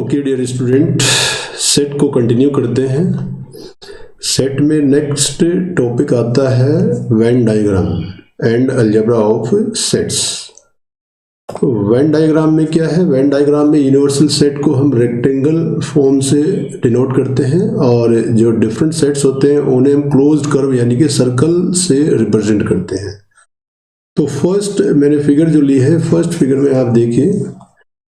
Okay dear student, set को continue करते हैं। सेट में नेक्स्ट टॉपिक आता है Venn diagram and algebra of sets. Venn diagram में क्या है? वेन डायग्राम में यूनिवर्सल सेट को हम रेक्टेंगल फॉर्म से डिनोट करते हैं और जो डिफरेंट सेट्स होते हैं उन्हें हम क्लोज्ड कर्व यानी कि सर्कल से रिप्रेजेंट करते हैं। तो फर्स्ट मैंने फिगर जो ली है, फर्स्ट फिगर में आप देखिए,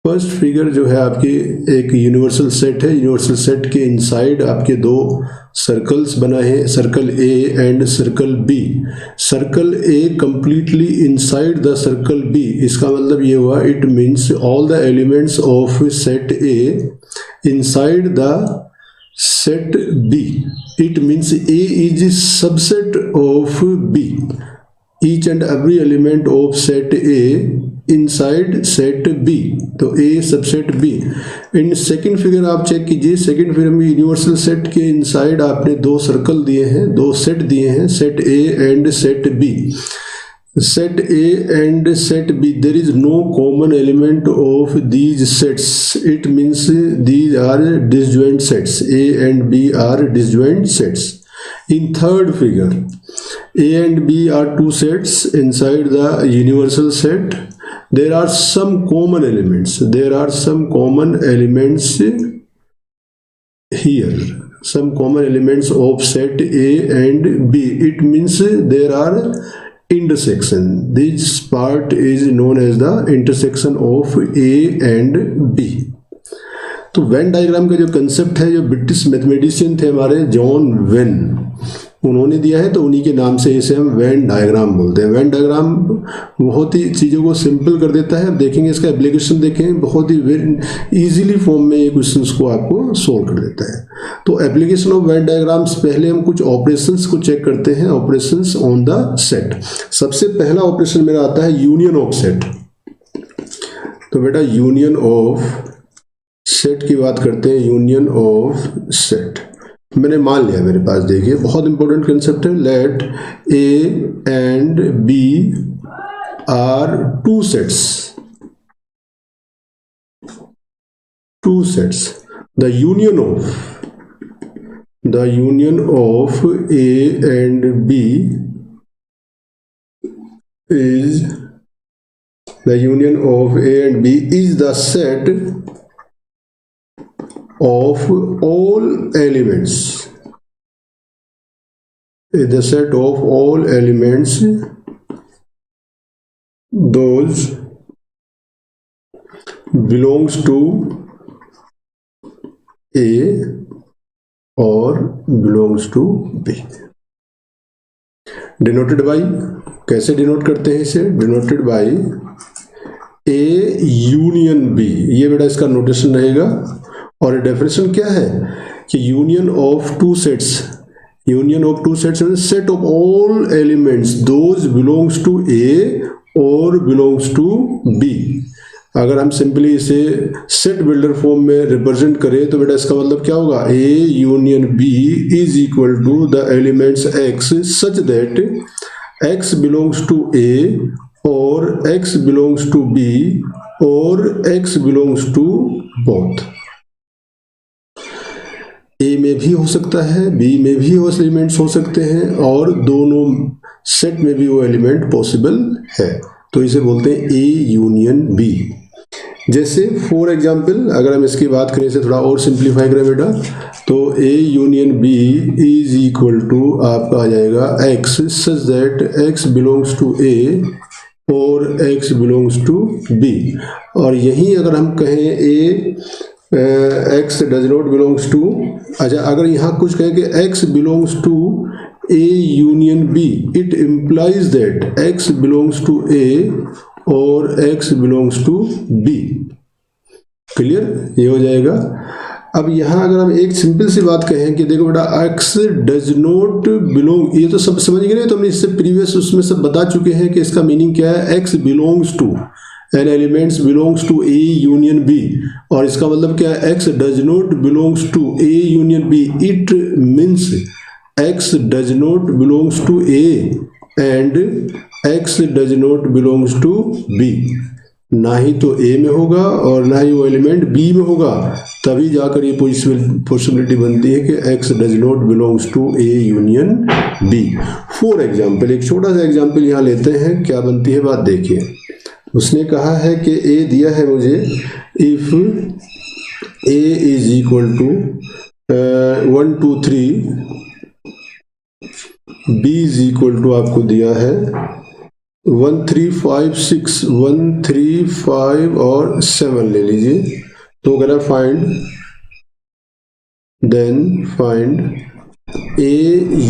फर्स्ट फिगर जो है आपकी एक यूनिवर्सल सेट है। यूनिवर्सल सेट के इनसाइड आपके दो सर्कल्स बनाए हैं, circle A and circle B. Circle A completely inside the circle B, इसका मतलब ये हुआ it means all the elements of set A inside the set B. It means A is subset of B. Each and every element of set A inside set B, तो A subset B. In second figure आप check कीजिए, second figure में universal set के inside आपने दो circle दिए हैं, दो सेट दिए हैं, set A and set B. Set A and set B, there is no common element of these sets. It means these are disjoint sets, A and B are disjoint sets. In third figure, A and B are two sets inside the universal set. There are some common elements. There are some common elements here. Some common elements of set A and B. It means there are intersection. This part is known as the intersection of A and B. तो Venn diagram का जो concept है, जो British mathematician थे हमारे John when, उन्होंने दिया है, तो उन्हीं के नाम से इसे हम वेन डायग्राम बोलते हैं। वेन डायग्राम बहुत ही चीज़ों को सिंपल कर देता है। अब देखेंगे इसका एप्लीकेशन, देखें बहुत ही इजीली फॉर्म में ये क्वेश्चंस को आपको सोल्व कर देता है। तो एप्लीकेशन ऑफ वेन डायग्राम्स, पहले हम कुछ ऑपरेशंस को चेक करते हैं, ऑपरेशंस ऑन द सेट। सबसे पहला ऑपरेशन मेरा आता है यूनियन ऑफ सेट। तो बेटा यूनियन ऑफ सेट की बात करते हैं, यूनियन ऑफ सेट। मैंने मान लिया मेरे पास, देखिए बहुत इंपॉर्टेंट कंसेप्ट है। Let A and B are two sets, two sets. The union of A and B is, the union of A and B is the set of all elements, is the set of all elements those belongs to A or belongs to B. Denoted by, कैसे denote करते हैं इसे? Denoted by A union B। ये बेटा इसका notation रहेगा। और definition क्या है कि union of two sets, union of two sets set of all elements those belongs to A और बिलोंग्स टू बी। अगर हम सिंपली इसे सेट बिल्डर फॉर्म में रिप्रेजेंट करें तो बेटा इसका मतलब क्या होगा? A union B is equal to the elements x such that x belongs to A और एक्स बिलोंग्स टू बी और x belongs to both. A में भी हो सकता है, बी में भी वो एलिमेंट्स हो सकते हैं और दोनों सेट में भी वो एलिमेंट पॉसिबल है। तो इसे बोलते हैं ए यूनियन बी। जैसे फॉर एग्जांपल अगर हम इसकी बात करें, इसे थोड़ा और सिंप्लीफाई करें बेटा, तो A union B is equal to आपका आ जाएगा x such that x belongs to A और एक्स बिलोंग्स टू बी। और यहीं अगर हम कहें A x does not belongs to, अच्छा अगर यहाँ कुछ कहें कि x belongs to A union B, it implies that x belongs to A और x belongs to B. Clear? ये हो जाएगा। अब यहाँ अगर हम एक सिंपल सी बात कहें कि देखो बेटा एक्स डज नॉट बिलोंग, ये तो सब समझ गए, तो हमने इससे प्रीवियस उसमें सब बता चुके हैं कि इसका मीनिंग क्या है। X belongs to an elements belongs to A union B, और इसका मतलब क्या है? X does not belongs to A union B. It means x does not belongs to A and x does not belongs to B. ना ही तो ए में होगा और ना ही वो एलिमेंट बी में होगा, तभी जाकर ये पॉसिबिलिटी बनती है कि x does not belongs to A union B. For example, एक छोटा सा एग्जाम्पल यहाँ लेते हैं, क्या बनती है बात देखिए। उसने कहा है कि ए दिया है मुझे, if A is equal to 1 2 3, B is equal to आपको दिया है 1 3 5 6, 1 3 5 और 7 ले लीजिए। तो अगर find, then find A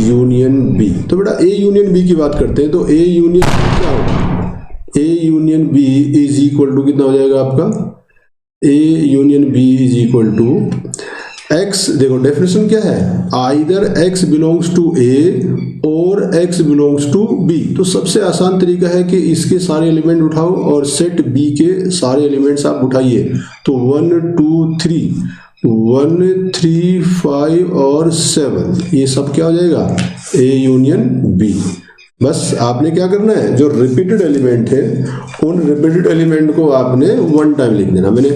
union B. तो बेटा ए यूनियन बी की बात करते हैं, तो ए यूनियन क्या होगा, A union B is equal to कितना हो जाएगा आपका, A union B is equal to x. देखो डेफिनेशन क्या है, either x belongs to A और एक्स बिलोंग्स टू बी। तो सबसे आसान तरीका है कि इसके सारे एलिमेंट उठाओ और सेट बी के सारे एलिमेंट्स आप उठाइए। तो 1 2 3, 1 3 5 और 7, ये सब क्या हो जाएगा, ए यूनियन बी। बस आपने क्या करना है, जो रिपीटेड एलिमेंट है उन रिपीटेड एलिमेंट को आपने वन टाइम लिख देना। मैंने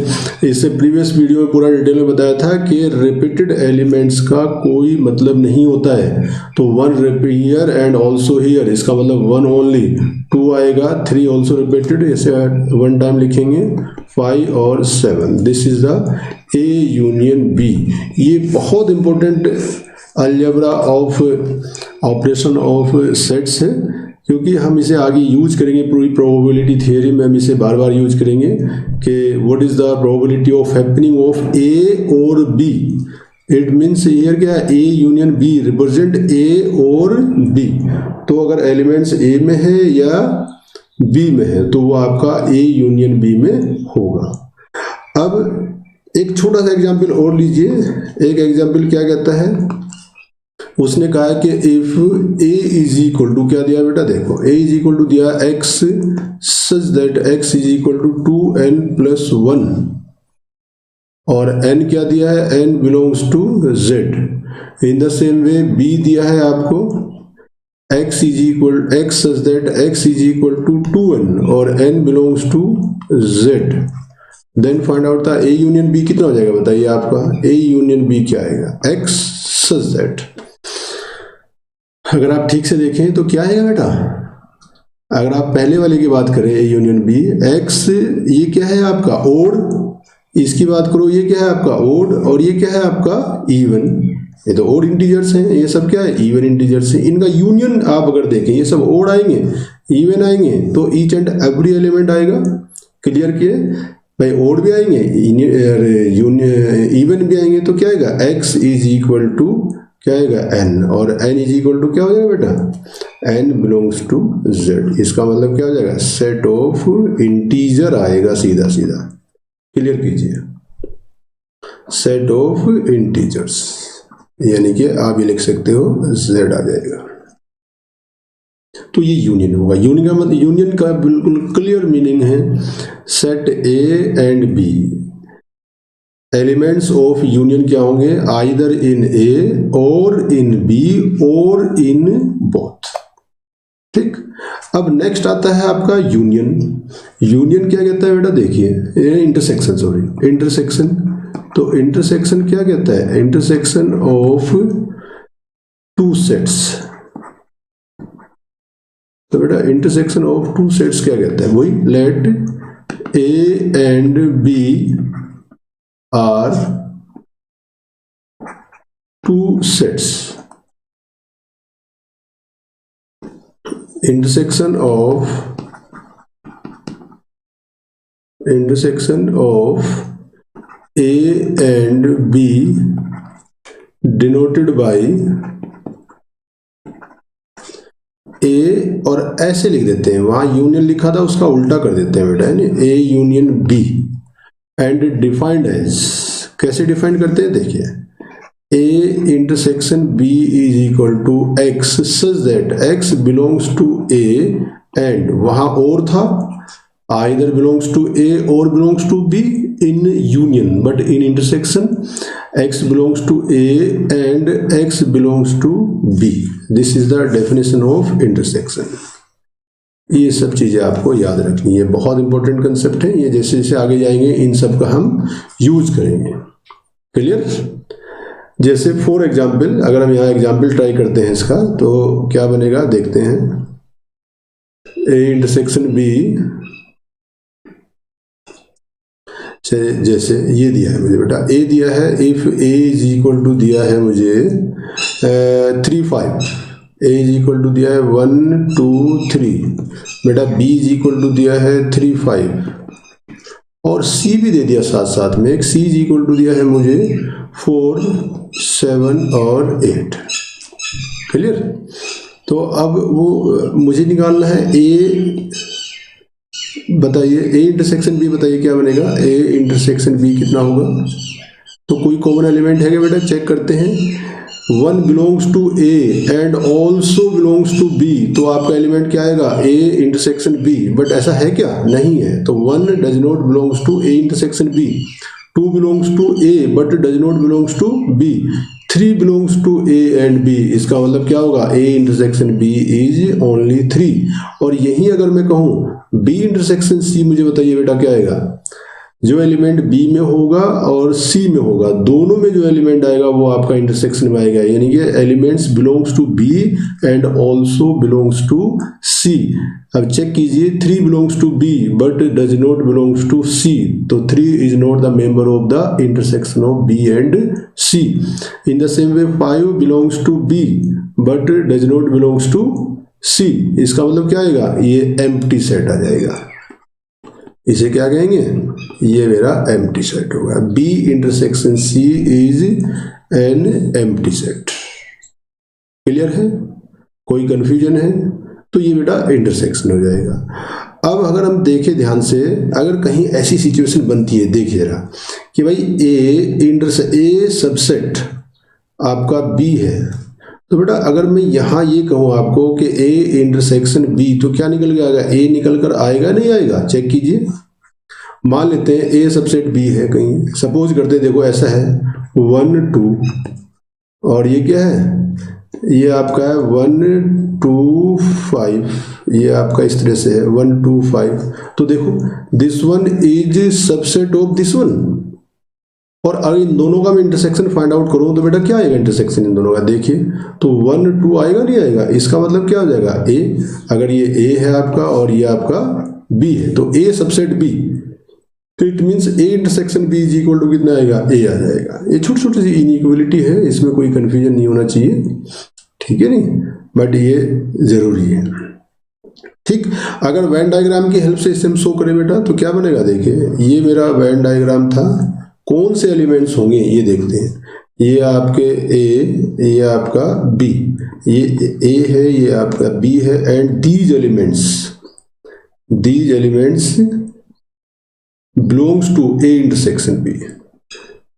इससे प्रीवियस वीडियो में पूरा डिटेल में बताया था कि रिपीटेड एलिमेंट्स का कोई मतलब नहीं होता है। तो 1 हियर एंड ऑल्सो हियर, इसका मतलब 1 ओनली, 2 आएगा, 3 ऑल्सो रिपीटेड, इसे वन टाइम लिखेंगे, 5 और 7। This is the A union B. ये बहुत important algebra of operation of sets है, क्योंकि हम इसे आगे यूज करेंगे, पूरी प्रोबेबिलिटी थियरी में हम इसे बार बार यूज करेंगे कि what is the probability of happening of A और बी। इट मीन्स हियर क्या है, A union B represent A और बी। तो अगर एलिमेंट्स ए में है या बी में है तो वो आपका ए यूनियन बी में होगा। अब एक छोटा सा एग्जाम्पल और लीजिए। एक एग्जाम्पल क्या कहता है, उसने कहा कि if A is equal to, क्या दिया बेटा, देखो ए इज इक्वल टू दिया x such that x is equal to 2n + 1, और n क्या दिया है, n belongs to z। In the same way B दिया है आपको x such that x is equal to 2n और n belongs to z। Then find out था A union B कितना हो जाएगा, बताइए आपका ए यूनियन बी क्या आएगा, x सच दैट। अगर आप ठीक से देखें तो क्या आएगा बेटा, अगर आप पहले वाले की बात करें ए यूनियन बी, एक्स ये क्या है आपका ओड, इसकी बात करो ये क्या है आपका ओड, और ये क्या है आपका इवन। ये तो ओड इंटीजर्स हैं, ये सब क्या है इवन इंटीजर्स हैं। इनका यूनियन आप अगर देखें, ये सब ओड आएंगे, इवन आएंगे, तो ईच एंड एवरी एलिमेंट आएगा। क्लियर किए भाई, ओड भी आएंगे, इवन भी आएंगे, तो क्या आएगा एक्स इज इक्वल टू क्या आएगा n, और n इज इक्वल टू क्या हो जाएगा बेटा, n बिलोंग्स टू z। इसका मतलब क्या हो जाएगा, सेट ऑफ इंटीजर आएगा, सीधा सीधा। क्लियर कीजिए, सेट ऑफ इंटीजर्स, यानी कि आप ये लिख सकते हो z आ जाएगा। तो ये यूनियन होगा। यूनियन का मतलब, यूनियन का बिल्कुल क्लियर मीनिंग है set A and B, elements of union क्या होंगे, आइदर इन ए और इन बी और इन बोथ। ठीक, अब नेक्स्ट आता है आपका यूनियन। यूनियन क्या कहता है बेटा, देखिए इंटरसेक्शन, सॉरी इंटरसेक्शन। तो इंटरसेक्शन क्या कहता है, इंटरसेक्शन ऑफ टू सेट्स। तो बेटा इंटरसेक्शन ऑफ टू सेट्स क्या कहता है, वही let A and B are two sets, intersection of A and B denoted by A, और ऐसे लिख देते हैं, वहां यूनियन लिखा था उसका उल्टा कर देते हैं बेटा, है A union B and defined as, कैसे डिफाइन करते हैं देखिए, A intersection B is equal to x such that x belongs to A and, वहां और था, आइदर बिलोंग्स टू ए और belongs to B in union, but in intersection x belongs to a and x belongs to b. This is the definition of intersection. ये सब चीज़ें आपको याद रखनी है, बहुत इंपॉर्टेंट कंसेप्ट है ये। जैसे जैसे आगे जाएंगे इन सब का हम यूज करेंगे। क्लियर? जैसे फॉर एग्जाम्पल, अगर हम यहाँ एग्जाम्पल ट्राई करते हैं इसका, तो क्या बनेगा देखते हैं। ए इंटरसेक्शन बी, जैसे ये दिया है मुझे बेटा, ए दिया है, if A is equal to दिया है मुझे 3 5, ए इज इक्वल टू दिया है 1 2 3, बेटा बी इज इक्वल टू दिया है 3 5, और सी भी दे दिया साथ साथ में, सी इज इक्वल टू दिया है मुझे 4 7 और 8। क्लियर? तो अब वो मुझे निकालना है ए, बताइए ए इंटरसेक्शन बी, बताइए क्या बनेगा। ए इंटरसेक्शन बी कितना होगा? तो कोई कॉमन एलिमेंट है क्या बेटा? चेक करते हैं। 1 belongs to A and also belongs to B, तो आपका एलिमेंट क्या आएगा? ए इंटरसेक्शन बी। बट ऐसा है क्या? नहीं है। तो 1 does not belongs to A intersection B, 2 belongs to A but does not belongs to B, 3 belongs to A and B. इसका मतलब क्या होगा? A intersection B is only 3। और यही अगर मैं कहूं बी इंटरसेक्शन सी, मुझे बताइए बेटा क्या आएगा? जो एलिमेंट बी में होगा और सी में होगा, दोनों में जो एलिमेंट आएगा वो आपका इंटरसेक्शन में आएगा। यानी कि elements belongs to B and also belongs to C. अब चेक कीजिए, 3 belongs to B but does not belongs to C, तो 3 is not the member of the intersection of B and C. In the same way 5 belongs to B but does not belongs to C. इसका मतलब क्या आएगा? ये empty set आ जाएगा। इसे क्या कहेंगे? ये मेरा एम्प्टी सेट होगा। B intersection C is an empty set. Clear है? कोई कंफ्यूजन है? तो ये बेटा इंटरसेक्शन हो जाएगा। अब अगर हम देखें ध्यान से, अगर कहीं ऐसी सिचुएशन बनती है, देखिए जरा कि भाई ए सबसेट आपका बी है, तो बेटा अगर मैं यहाँ ये कहूँ आपको कि ए इंटरसेक्शन बी, तो क्या निकल के आएगा? ए निकल कर आएगा नहीं आएगा? चेक कीजिए। मान लेते हैं ए सबसेट बी है, कहीं सपोज करते हैं, देखो ऐसा है 1 2, और ये क्या है? ये आपका है 1 2 5, ये आपका इस तरह से है 1 2 5। तो देखो this one is subset of this one, और अगर इन दोनों का मैं इंटरसेक्शन फाइंड आउट करूं तो बेटा क्या आएगा इंटरसेक्शन इन दोनों का? देखिए तो 1 2 आएगा नहीं आएगा? इसका मतलब क्या हो जाएगा? ए, अगर ये ए है आपका और ये आपका बी है, तो ए सबसेट बी, तो it means A intersection B is equal to कितना आएगा? ए आ जाएगा। ये छोटी छोटी सी इनइक्वलिटी है, इसमें कोई कंफ्यूजन नहीं होना चाहिए, ठीक है नहीं, बट ये जरूरी है। ठीक, अगर वेन डायग्राम की हेल्प से इसे हम शो करें बेटा तो क्या बनेगा? देखिए ये मेरा वेन डायग्राम था, कौन से एलिमेंट्स होंगे ये देखते हैं। ये आपके ए, ये आपका बी, ये ए है, ये आपका बी है, and these elements belongs to A intersection B.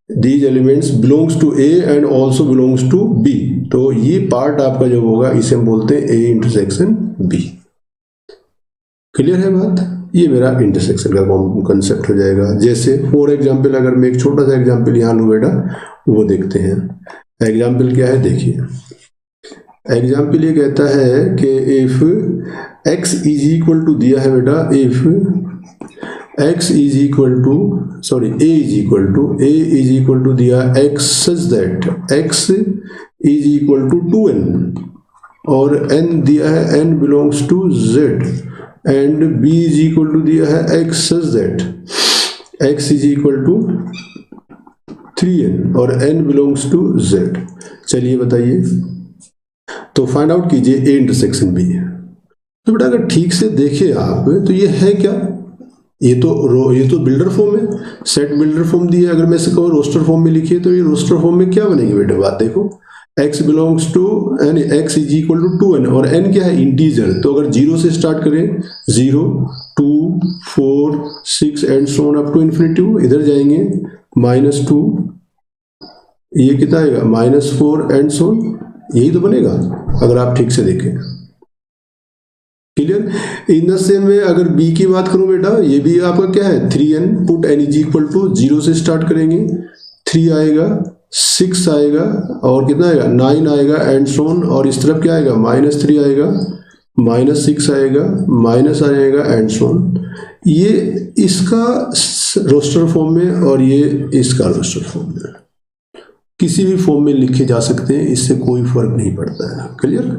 These elements belongs to A and also belongs to B. तो ये पार्ट आपका जो होगा इसे हम बोलते हैं ए इंटरसेक्शन बी। क्लियर है बात? ये मेरा इंटरसेक्शन का कंसेप्ट हो जाएगा। जैसे फॉर एग्जाम्पल, अगर मैं एक छोटा सा एग्जाम्पल यहाँ लूँ बेटा, वो देखते हैं। एग्जाम्पल क्या है देखिए। एग्जाम्पल ये कहता है कि if x is equal to दिया है बेटा, if x is equal to a is equal to दिया x such that x is equal to 2n, और n दिया है n belongs to z, and b is equal to दिया है x such that x is equal to 3n और n belongs to z। चलिए बताइए, तो फाइंड आउट कीजिए ए इंटरसेक्शन बी। तो बेटा अगर ठीक से देखें आप तो ये है क्या? ये तो बिल्डर फॉर्म है, सेट बिल्डर फॉर्म दिया है। अगर मैं इसे कहूँ रोस्टर फॉर्म में लिखिए तो ये रोस्टर फॉर्म में क्या बनेगी बेटा? बात देखो, x बिलोंग्स टू यानी x is equal to 2n, और n क्या है? इंटीजर। तो अगर 0 से स्टार्ट करें, 0 2 4 6 and so on up to infinity. इधर जाएंगे -2, ये कितना आएगा? -4 एंड सो ऑन। यही तो बनेगा अगर आप ठीक से देखें। क्लियर? इन द सेम वे अगर b की बात करूं बेटा, ये भी आपका क्या है? 3n, put n is equal to 0 से स्टार्ट करेंगे, 3 आएगा, 6 आएगा, और कितना आएगा? 9 आएगा एंड सो ऑन, और इस तरफ क्या आएगा? -3 आएगा, -6 आएगा, माइनस आ जाएगा एंड सो ऑन। ये इसका रोस्टर फॉर्म में और ये इसका रोस्टर फॉर्म में, किसी भी फॉर्म में लिखे जा सकते हैं, इससे कोई फर्क नहीं पड़ता है। Clear?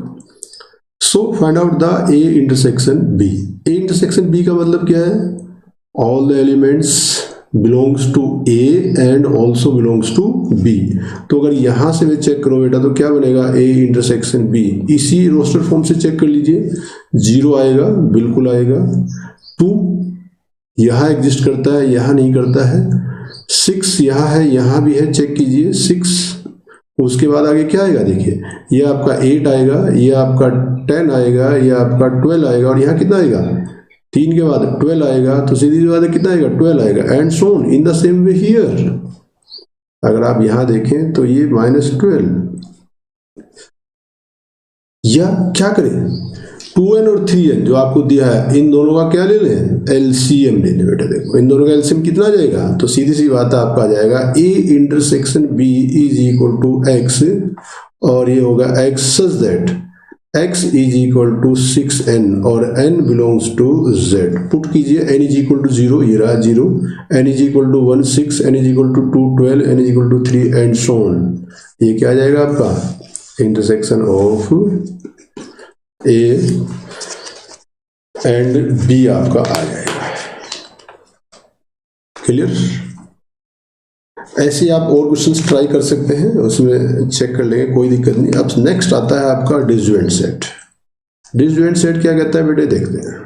So find out the A intersection B. A intersection B का मतलब क्या है? All the elements belongs to A and also belongs to B. तो अगर यहां से मैं चेक करो बेटा तो क्या बनेगा? A intersection B. इसी रोस्टर फॉर्म से चेक कर लीजिए, 0 आएगा, बिल्कुल आएगा। 2 यहां एग्जिस्ट करता है, यहां नहीं करता है। 6 यहां है, यहां भी है, चेक कीजिए 6। उसके बाद आगे क्या आएगा? देखिए, ये आपका 8 आएगा, ये आपका 10 आएगा, ये आपका 12 आएगा, और यहाँ कितना आएगा? 3 के बाद 12 आएगा, तो सीधी सी बात है कितना आएगा? 12 आएगा। And so on in the same way here. अगर आप यहां देखें तो ये -12, या क्या करें? 2n और 3n जो आपको दिया है, इन दोनों का क्या ले लें? एलसीएम ले लें बेटा। देखो इन दोनों का एलसीएम कितना आ जाएगा? तो सीधी सी बात है, आपका आ जाएगा A intersection B is equal to x, और ये होगा x such that x is equal to 6n और n belongs to z। Put कीजिए, n इज इक्वल टू 0, ये रहा 0, n is equal to 1 6, n is equal to 2 12, n is equal to 3 and so on. ये क्या आ जाएगा आपका? Intersection of A and B आपका आ जाएगा। क्लियर? ऐसे आप और क्वेश्चंस ट्राई कर सकते हैं, उसमें चेक कर लेंगे, कोई दिक्कत नहीं। अब नेक्स्ट आता है आपका डिसजॉइंट सेट। डिसजॉइंट सेट क्या कहता है बेटे? देखते हैं।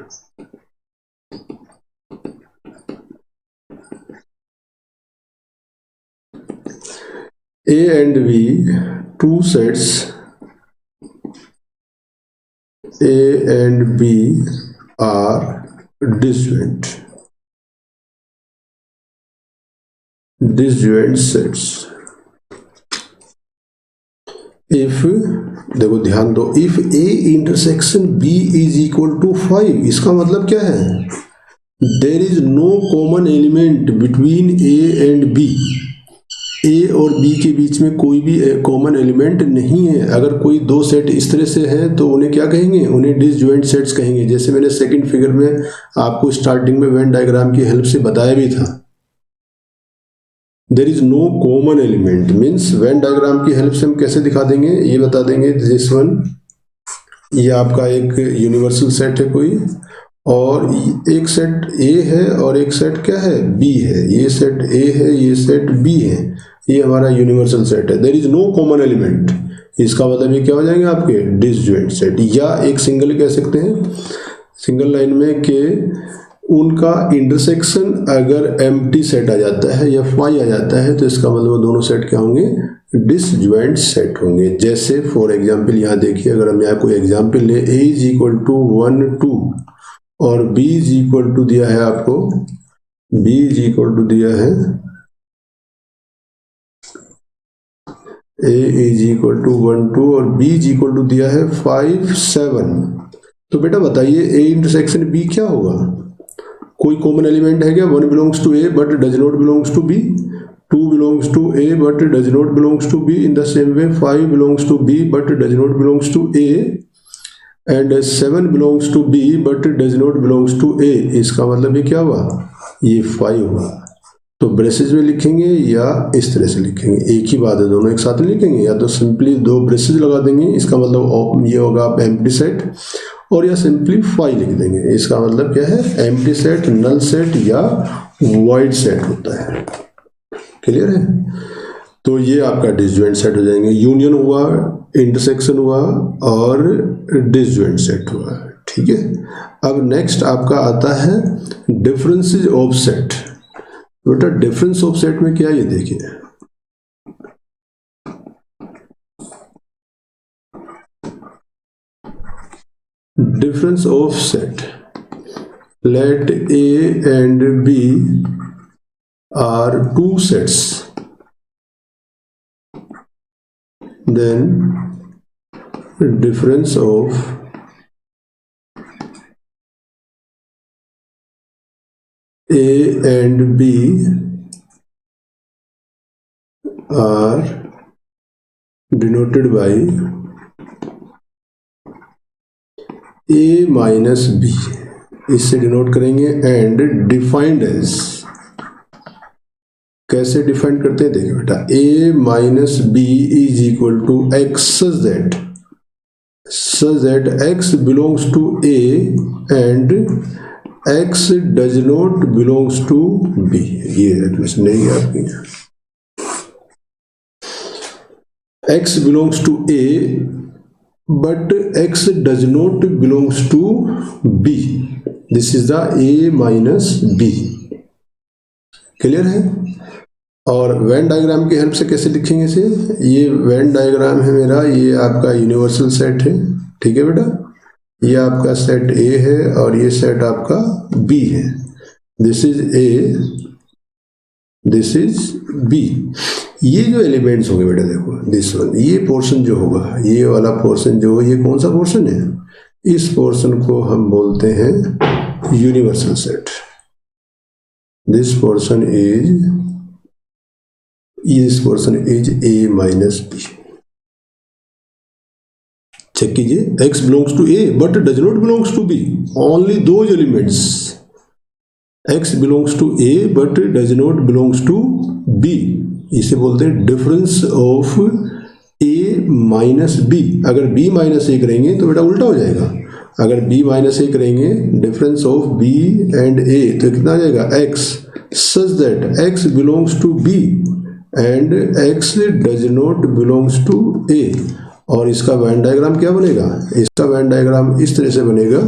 A and B, two sets A and B are disjoint sets if, देखो ध्यान दो, if A intersection B is equal to 5, इसका मतलब क्या है? There is no common element between A and B. A और बी के बीच में कोई भी कॉमन एलिमेंट नहीं है। अगर कोई दो सेट इस तरह से हैं तो उन्हें क्या कहेंगे? उन्हें डिसजॉइंट सेट्स कहेंगे। जैसे मैंने सेकंड फिगर में आपको स्टार्टिंग में वेन डायग्राम की हेल्प से बताया भी था। There is no common element means Venn diagram की हेल्प से हम कैसे दिखा देंगे? ये बता देंगे दिस वन, ये आपका एक यूनिवर्सल सेट है कोई, और एक सेट ए है और एक सेट क्या है? बी है। ये सेट ए है, ये सेट बी है, ये हमारा यूनिवर्सल सेट है। There is no common element, इसका मतलब ये क्या हो जाएंगे आपके? Disjoint set. या एक सिंगल कह सकते हैं, सिंगल लाइन में, कि उनका इंटरसेक्शन अगर एम्प्टी सेट आ जाता है या फाई आ जाता है तो इसका मतलब दोनों सेट क्या होंगे? डिसजॉइंट सेट होंगे। जैसे फॉर एग्जांपल यहाँ देखिए, अगर हम यहाँ कोई एग्जांपल ले, a इज इक्वल टू 1 2 और b इज इक्वल टू दिया है आपको, b इज इक्वल टू दिया है a इज इक्वल टू 1 2 और b इज इक्वल टू दिया है 5 7। तो बेटा बताइए a इंटरसेक्शन b क्या होगा? कोई कॉमन एलिमेंट है क्या? 1 belongs to A but does not belongs to B, 2 belongs to A but does not belongs to B, in the same way 5 belongs to B but does not belongs to A, and 7 belongs to B but does not belongs to A. इसका मतलब ये क्या हुआ? ये 5 हुआ। तो braces में लिखेंगे या इस तरह से लिखेंगे? एक ही बात है, दोनों एक साथ लिखेंगे, या तो सिंपली दो ब्रेसेस लगा देंगे, इसका मतलब ये होगा आप एम्प्टी सेट, और या सिंपली 5 लिख देंगे, इसका मतलब क्या है? एम्प्टी सेट, नल सेट या वॉइड सेट होता है। क्लियर है? तो ये आपका डिसजॉइंट सेट हो जाएंगे। यूनियन हुआ, इंटरसेक्शन हुआ और डिसजॉइंट सेट हुआ। ठीक है? अब नेक्स्ट आपका आता है डिफरेंसेस ऑफ सेट। बेटा डिफरेंस ऑफ सेट में क्या, ये देखिए, difference of set, let A and B are two sets, then difference of A and B are denoted by A minus B, इससे डिनोट करेंगे, एंड डिफाइंड एज, कैसे define करते हैं देखिए बेटा, A minus B is equal to x such that x belongs to a and x does not belongs to b। ये admission नहीं है आपकी, x belongs to a but x does not belongs to b, this is the a minus b। Clear है? और when diagram की help से कैसे लिखेंगे इसे, ये वेन डायग्राम है मेरा, ये आपका यूनिवर्सल सेट है, ठीक है बेटा, ये आपका सेट ए है और ये सेट आपका बी है, this is A, this is B. ये जो एलिमेंट्स होंगे बेटा देखो, दिस वन, ये पोर्शन जो होगा, ये वाला पोर्शन जो है, ये कौन सा पोर्शन है, इस पोर्शन को हम बोलते हैं universal set. This portion is A minus B. Check कीजिए, x belongs to A but does not belongs to B, only those elements, x belongs to A but does not belongs to B, इसे बोलते हैं difference of a minus B. अगर b minus A करेंगे तो बेटा उल्टा हो जाएगा, अगर b माइनस ए करेंगे difference of b and a तो कितना आ जाएगा, x such that x belongs to b and x does not belongs to a। और इसका वेन डायग्राम क्या बनेगा, इसका वेन डायग्राम इस तरह से बनेगा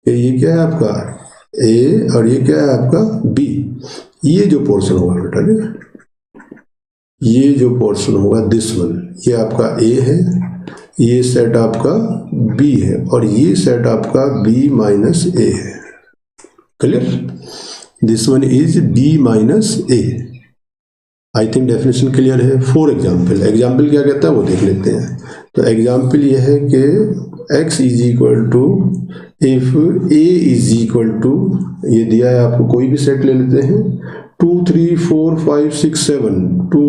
कि ये क्या है आपका a और ये क्या है आपका b। ये जो पोर्शन होगा बेटा, ये जो पोर्शन होगा दिस वन, ये आपका a है, ये सेट आपका b है और ये सेट आपका b माइनस a है। Clear? This one is b minus a। I think definition clear है। फॉर एग्जाम्पल, एग्जाम्पल क्या कहता है वो देख लेते हैं। तो एग्जाम्पल ये है कि x is equal to, if a is equal to, ये दिया है आपको, कोई भी सेट ले लेते हैं, 2 3 4 5 6 7, 2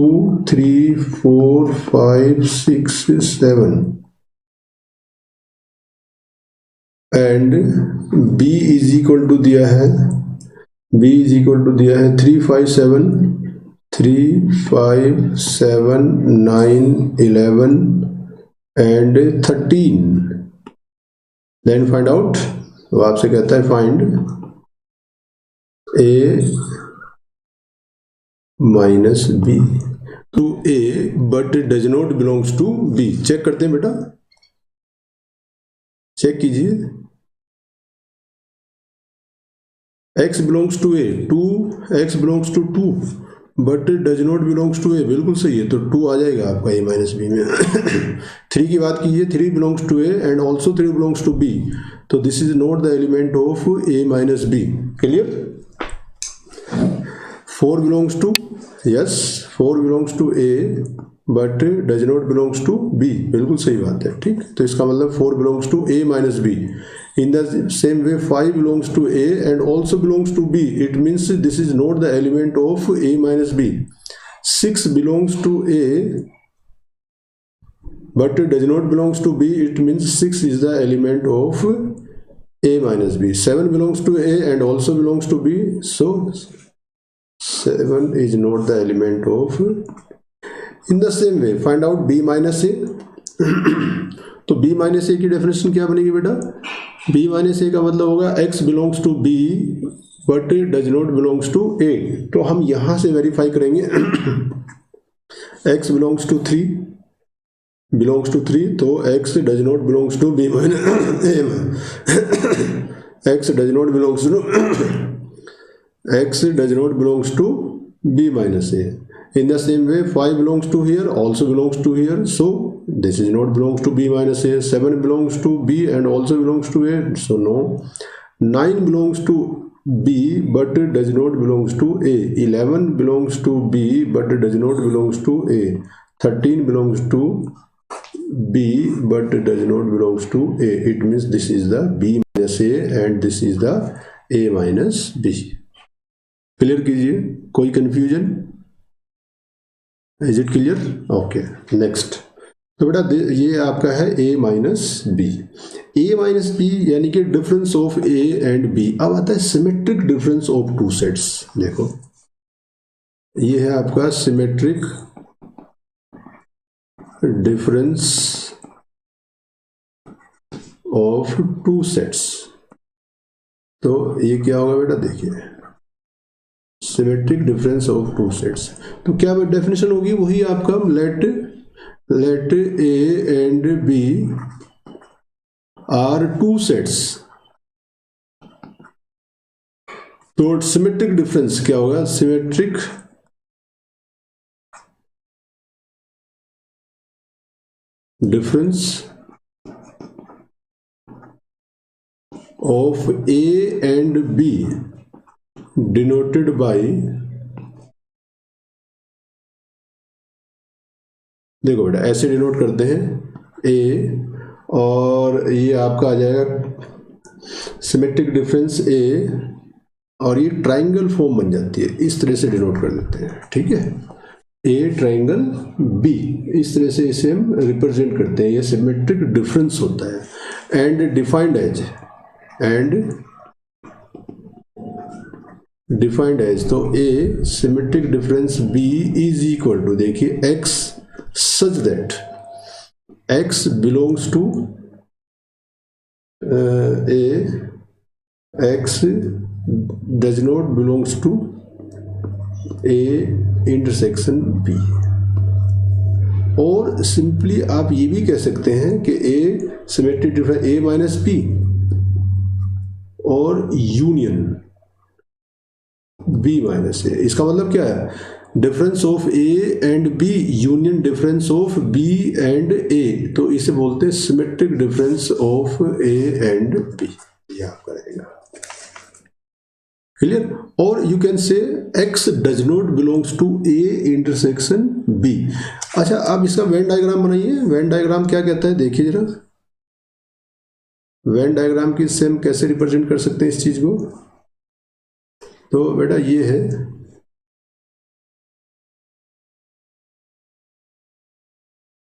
3 4 5 6 7 and b is equal to दिया है, b इज इक्वल टू दिया है 3 5 7 3 5 7 9 11 and 13। then find out, वो आपसे कहता है find a minus b to a but does not belongs to b। Check करते हैं बेटा, चेक कीजिए, x belongs to a, 2x belongs to 2 but does not belongs to A, बिल्कुल सही है, तो 2 आ जाएगा आपका ए माइनस बी में। 3 की बात कीजिए, 3 belongs to A and also 3 belongs to B, तो this is not the element of A minus B. Clear? 4 belongs to, yes 4 belongs to A but does not belongs to B, बिल्कुल सही बात है, ठीक। तो इसका मतलब 4 belongs to A minus B. In the same way 5 belongs to A and also belongs to B, it means this is not the element of A minus B। 6 belongs to A but does not belongs to B, it means 6 is the element of A minus B। 7 belongs to A and also belongs to B, so 7 is not the element of। in the same way find out B minus A। तो B minus ए की definition क्या बनेगी बेटा, B minus ए का मतलब होगा x belongs to B but does not belongs to A। तो हम यहां से वेरीफाई करेंगे x belongs to 3 belongs to 3, तो x does not belongs to B minus A, x does not belongs to x does not belongs to B minus A। In the same way 5 belongs to here, also belongs to here, so this is not belongs to B minus A। 7 belongs to B and also belongs to A, so no। 9 belongs to B but does not belongs to A। 11 belongs to B but does not belongs to A। 13 belongs to B but does not belongs to A, it means this is the B minus A and this is the A minus B। Clear कीजिए, कोई confusion? Is it clear? Okay, next. तो बेटा ये आपका है a minus B. a minus B यानी कि difference of a and b। अब आता है symmetric difference of two sets. देखो ये है आपका symmetric difference of two sets. तो ये क्या होगा बेटा, देखिए symmetric difference of two sets. तो क्या डेफिनेशन होगी, वही आपका let A and B are two sets. तो सिमेट्रिक डिफरेंस क्या होगा, symmetric difference of A and B denoted by, देखो बेटा ऐसे डिनोट करते हैं ए, और ये आपका आ जाएगा सिमेट्रिक डिफरेंस ए, और ये ट्राइंगल फॉर्म बन जाती है, इस तरह से डिनोट कर लेते हैं, ठीक है। ए ट्राइंगल बी, इस तरह से इसे हम रिप्रेजेंट करते हैं, ये सिमेट्रिक डिफरेंस होता है। एंड डिफाइंड एज, तो A symmetric difference B is equal to, देखिए x such that x belongs to a, x does not belongs to a intersection b। और सिंपली आप ये भी कह सकते हैं कि a symmetric difference a minus B और यूनियन b माइनस ए। इसका मतलब क्या है, difference of A and B union difference of B and A, तो इसे बोलते हैं symmetric difference of A and B. ये आपका रहेगा क्लियर। और you can say x does not belongs to A intersection B. अच्छा, अब इसका वेन डायग्राम बनाइए। वेन डायग्राम क्या कहता है, देखिए जरा वेन डायग्राम की से हम कैसे रिप्रेजेंट कर सकते हैं इस चीज को। तो बेटा ये है,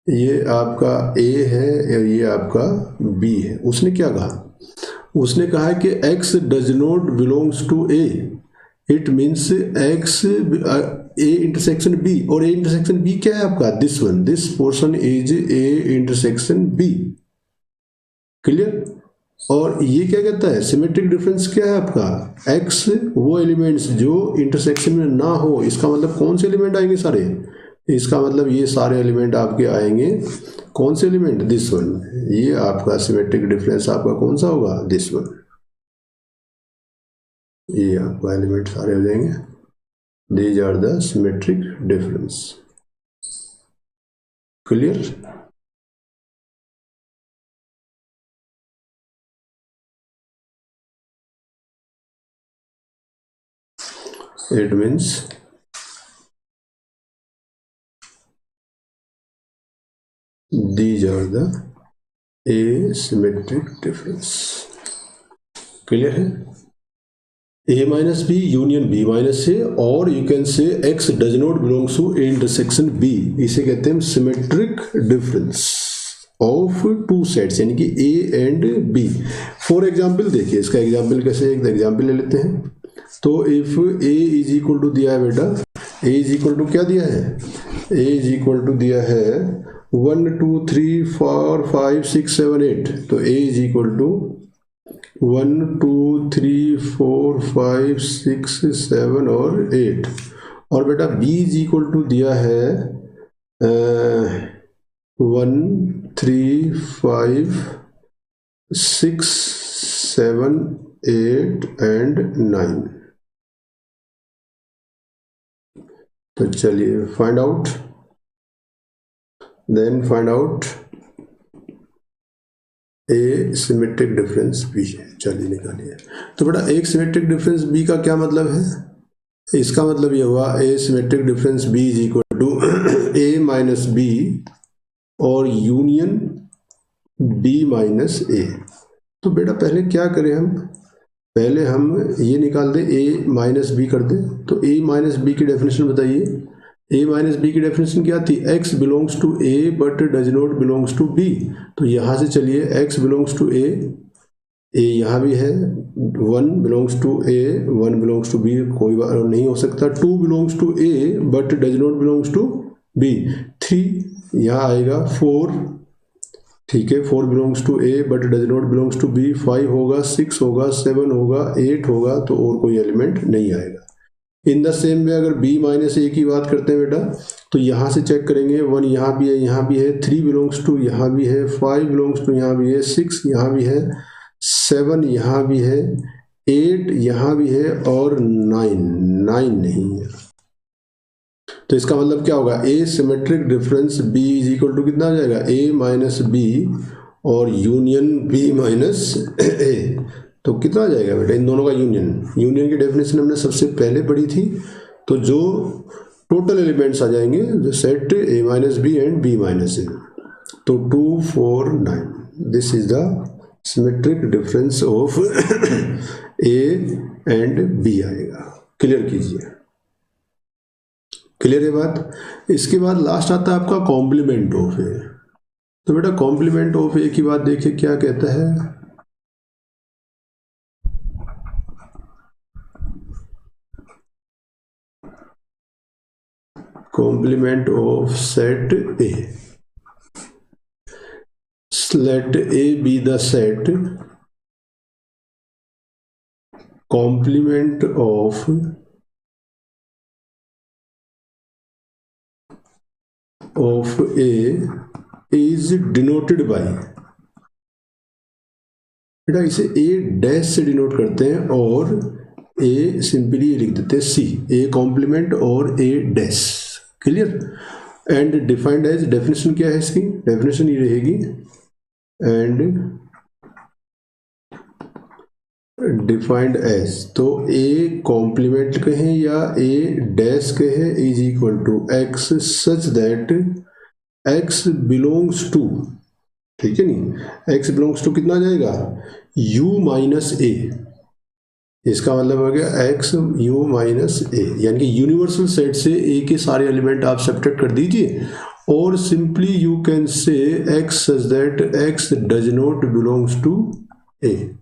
ये आपका A है और ये आपका B है। उसने क्या कहा, उसने कहा कि X does not belongs to A, it means X A intersection B, और A इंटरसेक्शन B क्या है आपका, this one, this portion is A intersection B। Clear. और ये क्या कहता है, सिमेट्रिक डिफरेंस क्या है आपका, X वो एलिमेंट्स जो इंटरसेक्शन में ना हो। इसका मतलब कौन से एलिमेंट आएंगे सारे, इसका मतलब ये सारे एलिमेंट आपके आएंगे, कौन से एलिमेंट, दिस वन। ये आपका सिमेट्रिक डिफरेंस आपका कौन सा होगा, दिस वन। ये आपका एलिमेंट सारे हो जाएंगे, these are the symmetric difference. Clear. It means these are the asymmetric difference। Clear है। a minus B union b minus A, और you can say x does not belongs to a intersection b। इसे कहते हैं symmetric difference of two sets, यानी कि a and b। For example देखिए, इसका example कैसे, एक एग्जाम्पल ले लेते हैं। तो if a is equal to दिया है बेटा, a इज इक्वल टू क्या दिया है, a इज इक्वल टू दिया है 1 2 3 4 5 6 7 8। तो a इज इक्वल टू 1 2 3 4 5 6 7 और 8। और बेटा b इज इक्वल टू दिया है 1 3 5 6 7 8 एंड 9। तो चलिए find out, then find out A symmetric difference B. चलिए निकालिए। तो बेटा एक सिमेट्रिक डिफरेंस बी का क्या मतलब है, इसका मतलब ये हुआ A symmetric difference B is equal to A minus B और यूनियन बी माइनस ए। तो बेटा पहले क्या करें हम, पहले हम ये निकाल दें, ए माइनस बी कर दें। तो ए माइनस बी की डेफिनेशन बताइए। ए माइनस बी की डेफिनेशन क्या थी, x belongs to A but does not belongs to B. तो यहाँ से चलिए एक्स बिलोंग्स टू ए यहाँ भी है, 1 belongs to A 1 belongs to B कोई बात नहीं हो सकता, 2 belongs to A but does not belongs to B, 3 यहाँ आएगा, 4 ठीक है 4 belongs to A but does not belongs to B, 5 होगा, 6 होगा, 7 होगा, 8 होगा, तो और कोई एलिमेंट नहीं आएगा। इन द सेम वे अगर b माइनस ए की बात करते हैं बेटा, तो यहाँ से चेक करेंगे, 1 यहाँ भी है, यहाँ भी है, 3 बिलोंग्स टू यहाँ भी है, 5 बिलोंग्स टू यहाँ भी है, 6 यहाँ भी है, 7 यहाँ भी है, 8 यहाँ भी है और 9 नहीं है। तो इसका मतलब क्या होगा, A symmetric difference b is equal to कितना आ जाएगा, a माइनस बी और यूनियन b माइनस ए। तो कितना आ जाएगा बेटा, इन दोनों का यूनियन की डेफिनेशन हमने सबसे पहले पढ़ी थी। तो जो टोटल एलिमेंट्स आ जाएंगे, जो set a minus B and b minus A, तो 2 4 9, this is the symmetric difference of a and b आएगा। क्लियर कीजिए, क्लियर है बात। इसके बाद लास्ट आता है आपका कॉम्प्लीमेंट ऑफ ए। तो बेटा कॉम्प्लीमेंट ऑफ ए की बात देखिए क्या कहता है, complement of set A. Let A be the set complement of A is denoted by, बेटा इसे A डैश से डिनोट करते हैं और A सिंपली लिख देते हैं C, A कॉम्प्लीमेंट और A dash. Clear. And defined as, definition क्या है इसकी, डेफिनेशन ये रहेगी, एंड डिफाइंड एज, तो ए कॉम्प्लीमेंट कहें या ए डैश कहें, is equal to x such that x belongs to, ठीक है नहीं, एक्स बिलोंग्स टू कितना आ जाएगा, यू माइनस ए। इसका मतलब हो गया एक्स यू माइनस ए, यानी कि यूनिवर्सल सेट से ए के सारे एलिमेंट आप सब्ट्रैक्ट कर दीजिए और simply you can say x such that x does not belongs to A.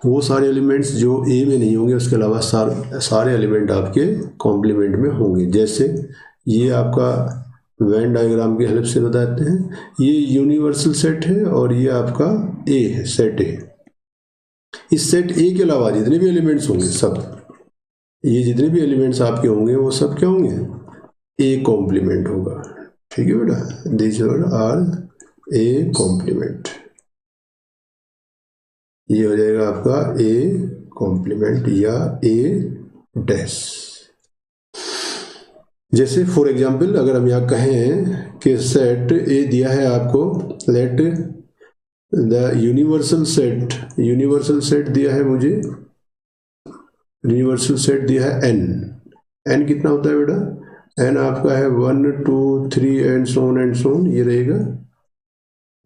वो सारे एलिमेंट्स जो ए में नहीं होंगे, उसके अलावा सारे एलिमेंट आपके कॉम्प्लीमेंट में होंगे। जैसे ये आपका वेन डायग्राम की हेल्प से बताते हैं, ये यूनिवर्सल सेट है और ये आपका ए है, सेट ए। इस सेट ए के अलावा जितने भी एलिमेंट्स होंगे सब, ये जितने भी एलिमेंट्स आपके होंगे वो सब क्या होंगे, ए कॉम्प्लीमेंट होगा। ठीक है बेटा, दिस आर ए कॉम्प्लीमेंट, ये हो जाएगा आपका ए कॉम्प्लीमेंट या ए डैश। जैसे फॉर एग्जांपल अगर हम यहाँ कहें कि सेट ए दिया है आपको, लेट द यूनिवर्सल सेट दिया है मुझे, यूनिवर्सल सेट दिया है एन कितना होता है बेटा, एन आपका है 1 2 3 एंड सोन ये रहेगा।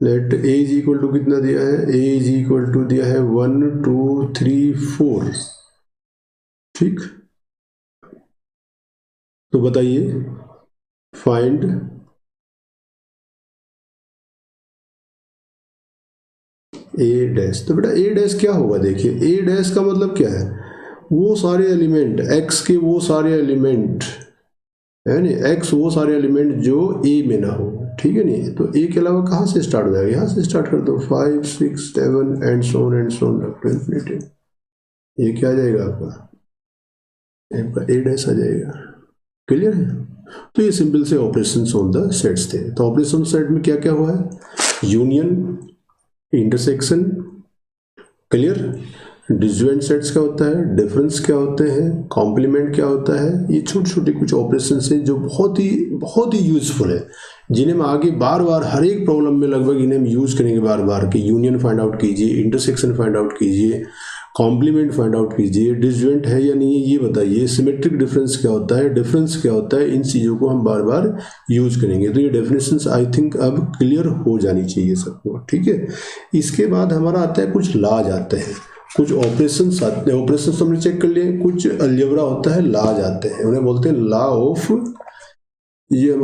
Let A is equal to कितना दिया है, ए इज इक्वल टू दिया है 1 2 3 4। ठीक, तो बताइए फाइंड ए डैश। तो बेटा ए डैश क्या होगा, देखिए ए डैश का मतलब क्या है, वो सारे एलिमेंट एक्स के, वो सारे एलिमेंट है नहीं, एक्स वो सारे एलिमेंट जो ए में ना हो। ठीक है नहीं, तो ए के अलावा कहाँ से स्टार्ट हो जाएगा, यहाँ से स्टार्ट कर दो, 5 6 7 एंड सोन इन्फिनिटी। ये क्या आ जाएगा आपका ए डैश आ जाएगा। क्लियर है। तो ये सिंपल से ऑपरेशंस ऑन द सेट्स थे। तो ऑपरेशन सेट में क्या क्या हुआ है, union, intersection, clear, disjoint sets क्या होता है, डिफरेंस क्या होते हैं, कॉम्प्लीमेंट क्या होता है। ये छोटे छोटे कुछ ऑपरेशन हैं जो बहुत ही यूजफुल है, जिन्हें हम आगे बार बार हर एक प्रॉब्लम में लगभग इन्हें हम यूज करेंगे बार बार, कि यूनियन फाइंड आउट कीजिए, इंटरसेक्शन फाइंड आउट कीजिए, कॉम्प्लीमेंट फाइंड आउट कीजिए, डिसजॉइंट है या नहीं है ये बताइए, सिमेट्रिक डिफरेंस क्या होता है, डिफरेंस क्या होता है, इन चीज़ों को हम बार बार यूज करेंगे। तो ये डेफिनेशंस आई थिंक अब क्लियर हो जानी चाहिए सबको। ठीक है, इसके बाद हमारा आता है कुछ लॉज आते हैं, कुछ ऑपरेशंस आते हैं। ऑपरेशंस हमने चेक कर लिए, कुछ अलजेब्रा होता है, लॉज आते हैं, उन्हें बोलते हैं लॉ ऑफ ये